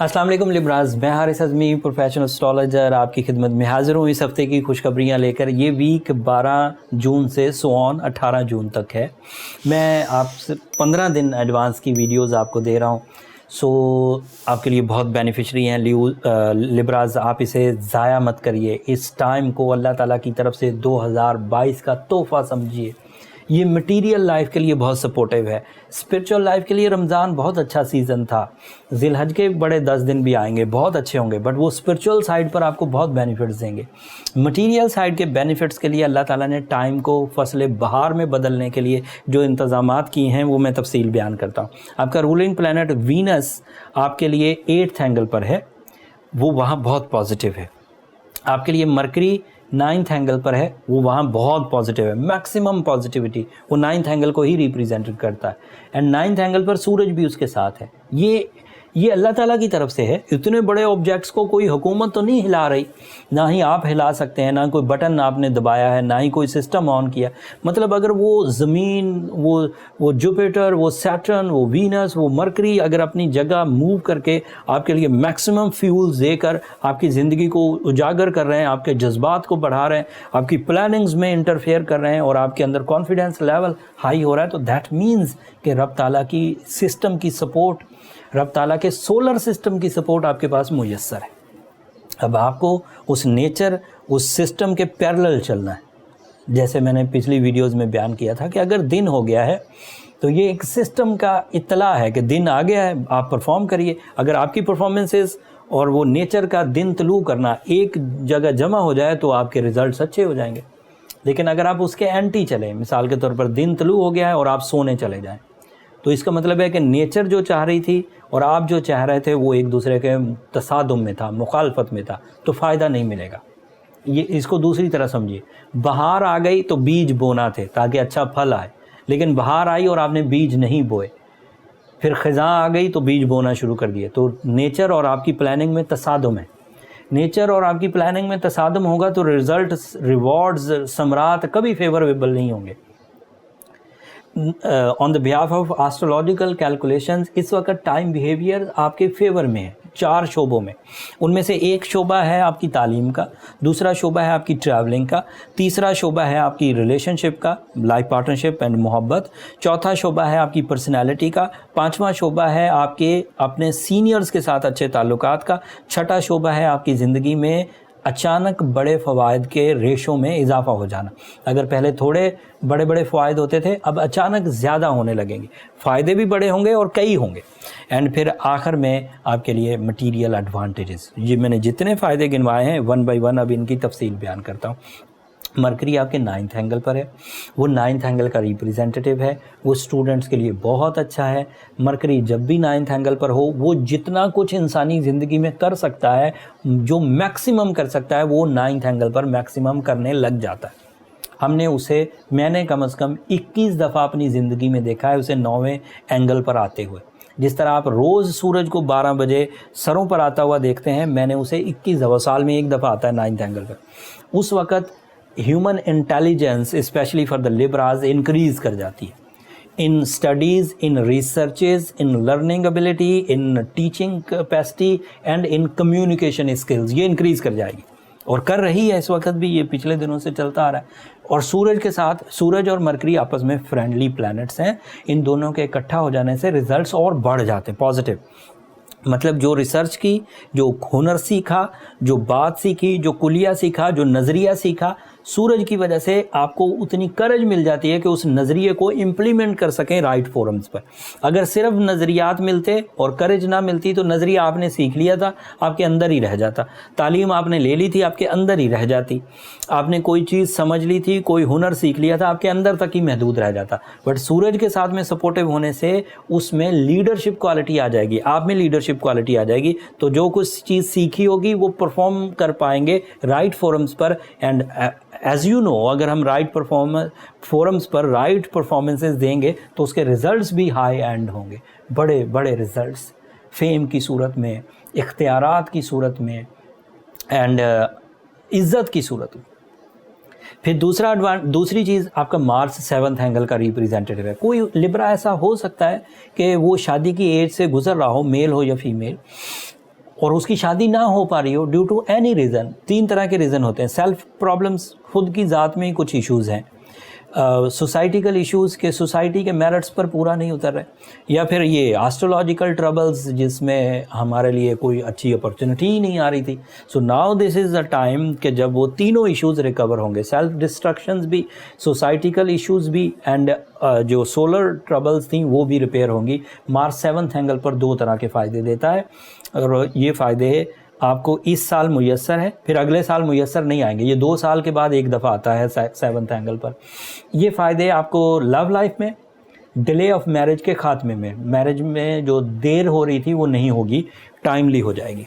अस्सलाम वालेकुम लिब्राज, मैं हारिस अज़मी प्रोफेशनल एस्ट्रोलॉजर आपकी खिदमत में हाज़िर हूँ इस हफ़्ते की खुशखबरियाँ लेकर। ये वीक 12 जून से सोन 18 जून तक है। मैं आपसे 15 दिन एडवांस की वीडियोस आपको दे रहा हूँ, सो आपके लिए बहुत बेनिफिशरी हैं लिब्राज। आप इसे ज़ाया मत करिए, इस टाइम को अल्लाह ताला की तरफ से 2022 का तोहफ़ा समझिए। ये मटीरियल लाइफ के लिए बहुत सपोर्टिव है। स्पिरिचुअल लाइफ के लिए रमज़ान बहुत अच्छा सीज़न था। ज़िलहज के बड़े 10 दिन भी आएंगे, बहुत अच्छे होंगे, बट वो स्पिरिचुअल साइड पर आपको बहुत बेनिफिट्स देंगे। मटीरियल साइड के बेनिफिट्स के लिए अल्लाह ताला ने टाइम को फसल बहार में बदलने के लिए जो इंतज़ामात किए हैं वो मैं तफसील बयान करता हूँ। आपका रूलिंग प्लैनेट वीनस आपके लिए 8th एंगल पर है, वो वहाँ बहुत पॉजिटिव है। आपके लिए मरकरी 9th एंगल पर है, वो वहाँ बहुत पॉजिटिव है, मैक्सिमम पॉजिटिविटी वो 9th एंगल को ही रिप्रेजेंट करता है। एंड 9th एंगल पर सूरज भी उसके साथ है। ये अल्लाह ताला की तरफ से है। इतने बड़े ऑब्जेक्ट्स को कोई हुकूमत तो नहीं हिला रही, ना ही आप हिला सकते हैं, ना कोई बटन आपने दबाया है, ना ही कोई सिस्टम ऑन किया। मतलब अगर वो ज़मीन, वो जुपिटर, वो सैटर्न, वो वीनस, वो मरकरी अगर अपनी जगह मूव करके आपके लिए मैक्सिमम फ्यूल्स देकर आपकी ज़िंदगी को उजागर कर रहे हैं, आपके जज्बात को बढ़ा रहे हैं, आपकी प्लानिंग्स में इंटरफेयर कर रहे हैं और आपके अंदर कॉन्फिडेंस लेवल हाई हो रहा है, तो दैट मीन्स कि रब ताला की सिस्टम की सपोर्ट, रब ताला के सोलर सिस्टम की सपोर्ट आपके पास मुयस्सर है। अब आपको उस नेचर, उस सिस्टम के पैरेलल चलना है। जैसे मैंने पिछली वीडियोस में बयान किया था कि अगर दिन हो गया है तो ये एक सिस्टम का इत्तला है कि दिन आ गया है, आप परफॉर्म करिए। अगर आपकी परफॉर्मेंसेस और वो नेचर का दिन तलू करना एक जगह जमा हो जाए तो आपके रिज़ल्ट्स अच्छे हो जाएंगे। लेकिन अगर आप उसके एंटी चलें, मिसाल के तौर पर दिन तलू हो गया है और आप सोने चले जाएँ, तो इसका मतलब है कि नेचर जो चाह रही थी और आप जो चाह रहे थे वो एक दूसरे के तसादुम में था, मुखालफत में था, तो फ़ायदा नहीं मिलेगा। ये इसको दूसरी तरह समझिए। बहार आ गई तो बीज बोना थे ताकि अच्छा फल आए, लेकिन बहार आई और आपने बीज नहीं बोए, फिर ख़ज़ां आ गई तो बीज बोना शुरू कर दिए। तो नेचर और आपकी प्लानिंग में तसादुम है। नेचर और आपकी प्लानिंग में तसादुम होगा तो रिज़ल्ट, रिवॉर्ड्स, समरात कभी फेवरेबल नहीं होंगे। On the behalf of astrological calculations इस वक्त टाइम बिहेवियर आपके फेवर में है 4 शोबों में। उनमें से एक शोबा है आपकी तालीम का, दूसरा शोबा है आपकी ट्रैवलिंग का, तीसरा शोबा है आपकी रिलेशनशिप का, लाइफ पार्टनरशिप एंड मोहब्बत, चौथा शोबा है आपकी पर्सनैलिटी का, पांचवा शोबा है आपके अपने सीनियर्स के साथ अच्छे ताल्लुकात का, छठा शोबा है आपकी ज़िंदगी में अचानक बड़े फ़वाइद के रेशों में इजाफ़ा हो जाना। अगर पहले थोड़े बड़े बड़े फ़ायदे होते थे, अब अचानक ज़्यादा होने लगेंगे, फ़ायदे भी बड़े होंगे और कई होंगे। एंड फिर आखिर में आपके लिए मटीरियल एडवांटेजेस, ये मैंने जितने फ़ायदे गिनवाए हैं 1 बाय 1 अब इनकी तफसील बयान करता हूँ। मरकरी आपके 9th एंगल पर है, वो 9th एंगल का रिप्रेजेंटेटिव है, वो स्टूडेंट्स के लिए बहुत अच्छा है। मरकरी जब भी 9th एंगल पर हो, वो जितना कुछ इंसानी ज़िंदगी में कर सकता है, जो मैक्सिमम कर सकता है, वो 9th एंगल पर मैक्सिमम करने लग जाता है। मैंने कम से कम 21 दफ़ा अपनी ज़िंदगी में देखा है उसे 9वें एंगल पर आते हुए। जिस तरह आप रोज़ सूरज को 12 बजे सरों पर आता हुआ देखते हैं, मैंने उसे 21 दफ़ा, साल में एक दफ़ा आता है 9th एंगल पर। उस वक़्त human intelligence specially for the लिब्राज increase कर जाती है, इन studies, in researches, in learning ability, in teaching capacity and in communication skills, ये इंक्रीज़ कर जाएगी और कर रही है इस वक्त भी, ये पिछले दिनों से चलता आ रहा है। और सूरज के साथ, सूरज और मरकरी आपस में फ्रेंडली प्लैनेट्स हैं, इन दोनों के इकट्ठा हो जाने से रिजल्ट्स और बढ़ जाते हैं, पॉजिटिव। मतलब जो रिसर्च की, जो हुनर सीखा, जो बात सीखी, जो कुलिया सीखा, जो नज़रिया सीखा, सूरज की वजह से आपको उतनी करज मिल जाती है कि उस नज़रिए को इम्प्लीमेंट कर सकें राइट फोरम्स पर। अगर सिर्फ नज़रियात मिलते और करज ना मिलती तो नज़रिया आपने सीख लिया था, आपके अंदर ही रह जाता। तालीम आपने ले ली थी, आपके अंदर ही रह जाती। आपने कोई चीज़ समझ ली थी, कोई हुनर सीख लिया था, आपके अंदर तक ही महदूद रह जाता। बट सूरज के साथ में सपोर्टिव होने से उसमें लीडरशिप क्वालिटी आ जाएगी, आप में लीडरशिप क्वालिटी आ जाएगी। तो जो कुछ चीज़ सीखी होगी वो परफॉर्म कर पाएंगे राइट फोरम्स पर। एंड एज़ यू नो, अगर हम राइट फोरम्स पर राइट परफॉर्मेंसेस देंगे तो उसके रिज़ल्ट्स भी हाई एंड होंगे, बड़े बड़े रिज़ल्ट्स, फेम की सूरत में, इख्तियारात की सूरत में एंड इज़्ज़त की सूरत में। फिर दूसरी चीज़, आपका मार्स 7th एंगल का रिप्रेजेंटेटिव है। कोई लिब्रा ऐसा हो सकता है कि वो शादी की एज से गुजर रहा हो, मेल हो या फीमेल, اور اس کی شادی نہ ہو پا رہی ہو ڈیو ٹو اینی ریزن. 3 طرح کے ریزن ہوتے ہیں. سیلف پرابلمس، خود کی ذات میں کچھ ایشوز ہیں. سوسائٹیکل ایشوز کہ سوسائٹی کے میرٹس پر پورا نہیں اتر رہے، یا پھر یہ آسٹرولوجیکل ٹربلز جس میں ہمارے لیے کوئی اچھی اپرچونٹی ہی نہیں آ رہی تھی. So now this is the time کہ جب وہ تینوں ایشوز ریکور ہوں گے، سیلف ڈسٹرکشنز بھی، سوسائٹیکل ایشوز بھی، اینڈ جو سولر ٹربلز تھیں وہ بھی ریپیئر ہوں گی. مارس 7th اینگل پر 2 طرح کے فائدے دیتا ہے، اور یہ فائدے آپ کو اس سال میسر ہے، پھر اگلے سال میسر نہیں آئیں گے. یہ 2 سال کے بعد ایک دفعہ آتا ہے 7th اینگل پر. یہ فائدے آپ کو لو لائف میں، ڈیلے آف میرج کے خاتمے میں، میرج میں جو دیر ہو رہی تھی وہ نہیں ہوگی، ٹائملی ہو جائے گی.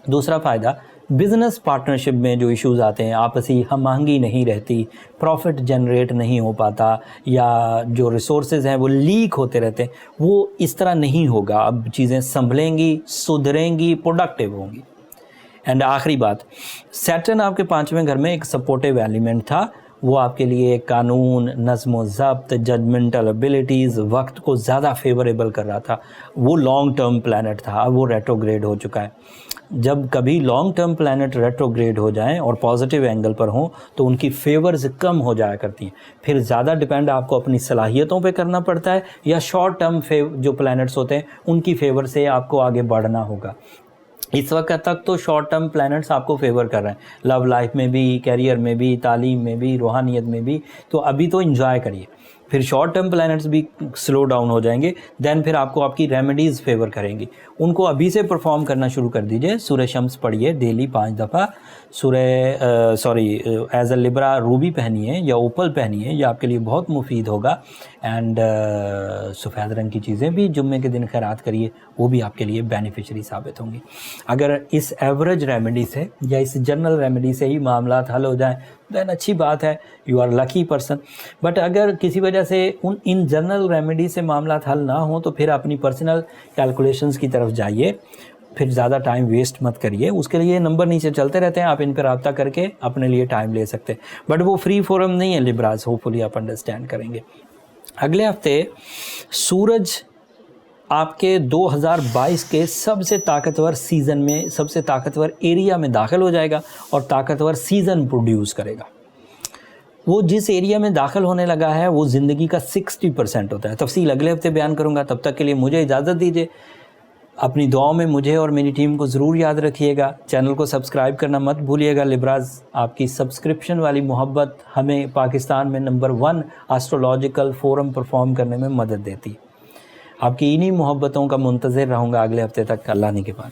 دوسرا فائدہ، بزنس پارٹنرشپ میں جو ایشوز آتے ہیں، آپسی ہم آہنگی نہیں رہتی، پروفٹ جنریٹ نہیں ہو پاتا، یا جو ریسورسز ہیں وہ لیک ہوتے رہتے ہیں، وہ اس طرح نہیں ہوگا. اب چیزیں سنبھلیں گی، سدھریں گی، پروڈکٹیو ہوں گی. اینڈ آخری بات، سیٹرن آپ کے 5ویں گھر میں ایک سپورٹیو ایلیمنٹ تھا. وہ آپ کے لیے قانون، نظم و ضبط، ججمنٹل ابیلٹیز، وقت کو زیادہ فیوریبل کر رہا تھا. وہ لانگ ٹرم پلانٹ تھا، اب وہ ریٹروگریڈ ہو چکا ہے. جب کبھی لانگ ٹرم پلانٹ ریٹروگریڈ ہو جائیں اور پازیٹیو اینگل پر ہوں تو ان کی فیورز کم ہو جایا کرتی ہیں. پھر زیادہ ڈیپینڈ آپ کو اپنی صلاحیتوں پہ کرنا پڑتا ہے، یا شارٹ ٹرم جو پلانٹس ہوتے ہیں ان کی فیور سے آپ کو آگے بڑھنا ہوگا. اس وقت تک تو شارٹ ٹرم پلانٹس آپ کو فیور کر رہے ہیں، لو لائف میں بھی، کیریئر میں بھی، تعلیم میں بھی، روحانیت میں بھی. تو ابھی تو انجوائے کریے. پھر شارٹ ٹرم پلانٹس بھی سلو ڈاؤن ہو جائیں گے، دین پھر آپ کو آپ کی ریمیڈیز فیور کریں گی. ان کو ابھی سے پرفارم کرنا شروع کر دیجئے. سورہ شمس پڑھیے ڈیلی 5 دفعہ. ایز اے لبرا روبی پہنیے یا اوپل پہنیے، یہ آپ کے لیے بہت مفید ہوگا. اینڈ سفید رنگ کی چیزیں بھی جمعے کے دن خیرات کریے، وہ بھی آپ کے لیے بینیفیشری ثابت ہوں گی. اگر اس ایوریج ریمیڈی سے یا اس جنرل ریمیڈی سے ہی معاملات حل ہو جائیں دین اچھی بات ہے، you are lucky person. But اگر کسی وجہ سے ان جنرل ریمیڈی سے معاملات حل نہ ہوں تو پھر اپنی پرسنل کیلکولیشنز کی طرف جائیے. پھر زیادہ ٹائم ویسٹ مت کریے. اس کے لیے نمبر نیچے چلتے رہتے ہیں، آپ ان پہ رابطہ کر کے اپنے لیے ٹائم لے سکتے ہیں. بٹ وہ فری فورم نہیں ہے لبراز، ہوپ فلی آپ انڈرسٹینڈ کریں گے. اگلے ہفتے سورج آپ کے 2022 کے سب سے طاقتور سیزن میں، سب سے طاقتور ایریا میں داخل ہو جائے گا اور طاقتور سیزن پروڈیوس کرے گا. وہ جس ایریا میں داخل ہونے لگا ہے وہ زندگی کا 60% ہوتا ہے. تفصیل اگلے ہفتے بیان کروں گا. تب تک کے لیے مجھے اجازت دیجیے. اپنی دعاؤں میں مجھے اور میری ٹیم کو ضرور یاد رکھیے گا. چینل کو سبسکرائب کرنا مت بھولیے گا. لبراز آپ کی سبسکرپشن والی محبت ہمیں پاکستان میں نمبر 1 آسٹرولوجیکل فورم پرفارم کرنے میں مدد دیتی ہے. آپ کی انہی محبتوں کا منتظر رہوں گا اگلے ہفتے تک. اللہ نے کے بعد.